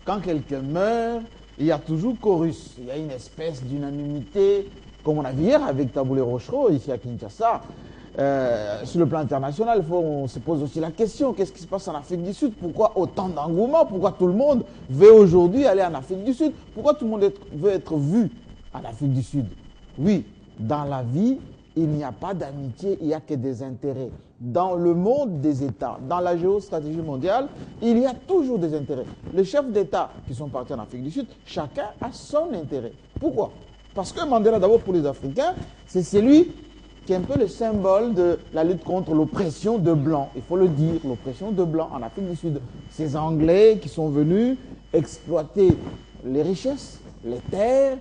quand quelqu'un meurt, il y a toujours chorus. Il y a une espèce d'unanimité, comme on a vu hier avec Taboulé Rochereau, ici à Kinshasa. Sur le plan international, on se pose aussi la question, qu'est-ce qui se passe en Afrique du Sud? Pourquoi autant d'engouement? Pourquoi tout le monde veut aujourd'hui aller en Afrique du Sud? Pourquoi tout le monde veut être vu en Afrique du Sud? Oui, dans la vie, il n'y a pas d'amitié, il n'y a que des intérêts. Dans le monde des États, dans la géostratégie mondiale, il y a toujours des intérêts. Les chefs d'État qui sont partis en Afrique du Sud, chacun a son intérêt. Pourquoi? Parce que Mandela, d'abord pour les Africains, c'est celui qui est un peu le symbole de la lutte contre l'oppression de Blancs. Il faut le dire, l'oppression de Blancs en Afrique du Sud. Ces Anglais qui sont venus exploiter les richesses, les terres,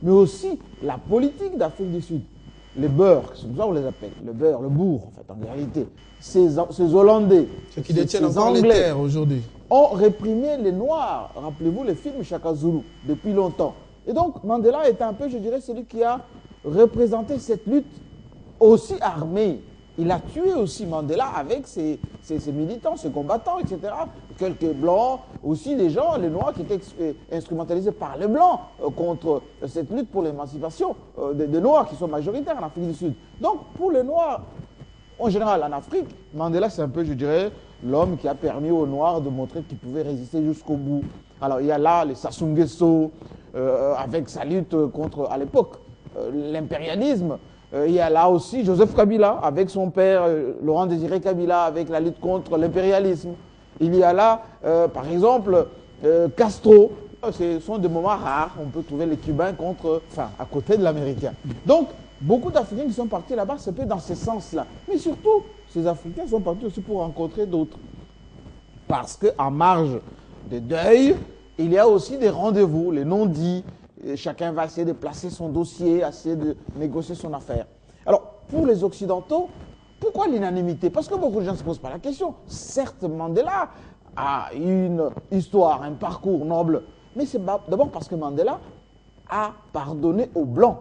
mais aussi la politique d'Afrique du Sud. Les beurs, c'est comme ça qu'on les appelle, le beurre, le bourg, en fait, en réalité. Ces Hollandais, ceux qui détiennent encore les terres aujourd'hui, ont réprimé les Noirs. Rappelez-vous les films Chaka Zulu, depuis longtemps. Et donc, Mandela est un peu, je dirais, celui qui a représenté cette lutte aussi armée. Il a tué aussi Mandela avec ses militants, ses combattants, etc. Quelques Blancs, aussi des gens, les Noirs, qui étaient instrumentalisés par les Blancs contre cette lutte pour l'émancipation des Noirs qui sont majoritaires en Afrique du Sud. Donc, pour les Noirs, en général, en Afrique, Mandela, c'est un peu, je dirais, l'homme qui a permis aux Noirs de montrer qu'ils pouvaient résister jusqu'au bout. Alors, il y a là les Sassou Nguesso, avec sa lutte contre, à l'époque, l'impérialisme. Il y a là aussi Joseph Kabila, avec son père, Laurent Désiré Kabila, avec la lutte contre l'impérialisme. Il y a là, par exemple, Castro. Ce sont des moments rares. On peut trouver les Cubains à côté de l'Américain. Donc, beaucoup d'Africains qui sont partis là-bas, c'est peu dans ce sens-là. Mais surtout, ces Africains sont partis aussi pour rencontrer d'autres. Parce qu'en marge des deuils, il y a aussi des rendez-vous, les non-dits. Chacun va essayer de placer son dossier, essayer de négocier son affaire. Alors, pour les Occidentaux, pourquoi l'unanimité? Parce que beaucoup de gens ne se posent pas la question. Certes, Mandela a une histoire, un parcours noble, mais c'est d'abord parce que Mandela a pardonné aux Blancs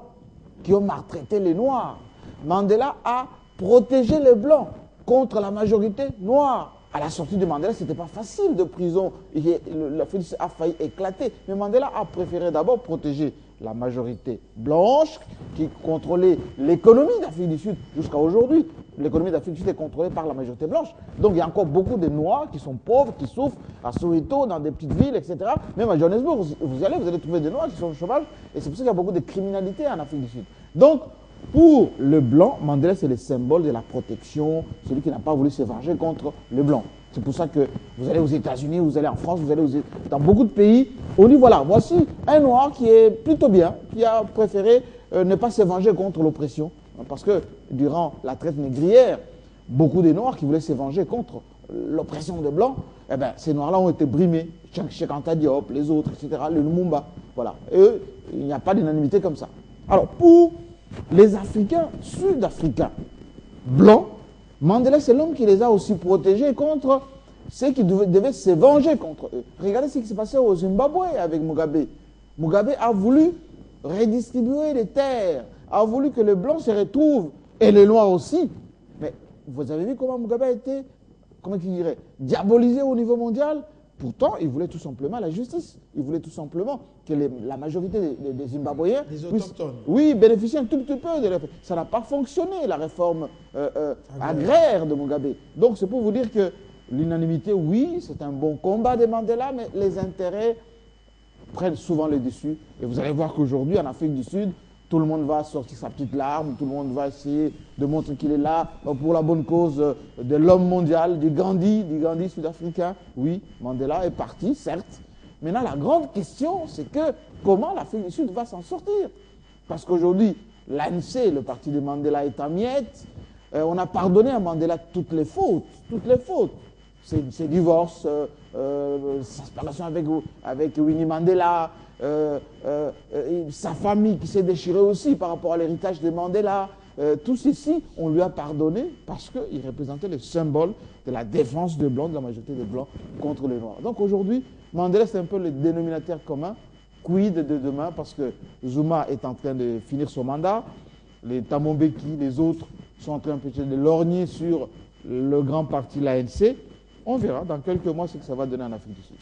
qui ont maltraité les Noirs. Mandela a protégé les Blancs contre la majorité noire. À la sortie de Mandela, ce n'était pas facile de prison. L'Afrique a failli éclater. Mais Mandela a préféré d'abord protéger la majorité blanche qui contrôlait l'économie d'Afrique du Sud jusqu'à aujourd'hui. L'économie d'Afrique du Sud est contrôlée par la majorité blanche. Donc il y a encore beaucoup de Noirs qui sont pauvres, qui souffrent à Soweto, dans des petites villes, etc. Même à Johannesburg, vous allez trouver des Noirs qui sont au chômage. Et c'est pour ça qu'il y a beaucoup de criminalité en Afrique du Sud. Donc, pour le blanc, Mandela, c'est le symbole de la protection, celui qui n'a pas voulu se venger contre le blanc. C'est pour ça que vous allez aux États-Unis, vous allez en France, vous allez dans beaucoup de pays. On dit voilà, voici un noir qui est plutôt bien, qui a préféré ne pas se venger contre l'oppression. Parce que durant la traite négrière, beaucoup de noirs qui voulaient se venger contre l'oppression des blancs, eh bien, ces noirs-là ont été brimés. Cheikh Anta Diop, les autres, etc., le Lumumba. Voilà. Et il n'y a pas d'unanimité comme ça. Alors, pour les Africains, Sud-Africains, blancs, Mandela, c'est l'homme qui les a aussi protégés contre ceux qui devaient se venger contre eux. Regardez ce qui s'est passé au Zimbabwe avec Mugabe. Mugabe a voulu redistribuer les terres, a voulu que les blancs se retrouvent, et les noirs aussi. Mais vous avez vu comment Mugabe a été, comment il dirait, diabolisé au niveau mondial? Pourtant, il voulait tout simplement la justice. Il voulait tout simplement que la majorité des Zimbabwéens puissent, oui, bénéficier un tout petit peu de ça n'a pas fonctionné, la réforme agraire de Mugabe. Donc, c'est pour vous dire que l'unanimité, oui, c'est un bon combat de Mandela, mais les intérêts prennent souvent le dessus. Et vous allez voir qu'aujourd'hui, en Afrique du Sud, tout le monde va sortir sa petite larme, tout le monde va essayer de montrer qu'il est là pour la bonne cause de l'homme mondial, du Gandhi sud-africain. Oui, Mandela est parti, certes. Maintenant, la grande question, c'est que comment l'Afrique du Sud va s'en sortir? Parce qu'aujourd'hui, l'ANC, le parti de Mandela, est en miettes. On a pardonné à Mandela toutes les fautes. Ses divorces, sa séparation avec Winnie Mandela, sa famille qui s'est déchirée aussi par rapport à l'héritage de Mandela. Tout ceci, on lui a pardonné parce qu'il représentait le symbole de la défense des Blancs, de la majorité des Blancs contre les Noirs. Donc aujourd'hui, Mandela, c'est un peu le dénominateur commun. Quid de demain? Parce que Zuma est en train de finir son mandat. Les Thabo Mbeki, les autres, sont en train peut-être de lorgner sur le grand parti, l'ANC. On verra dans quelques mois ce que ça va donner en Afrique du Sud.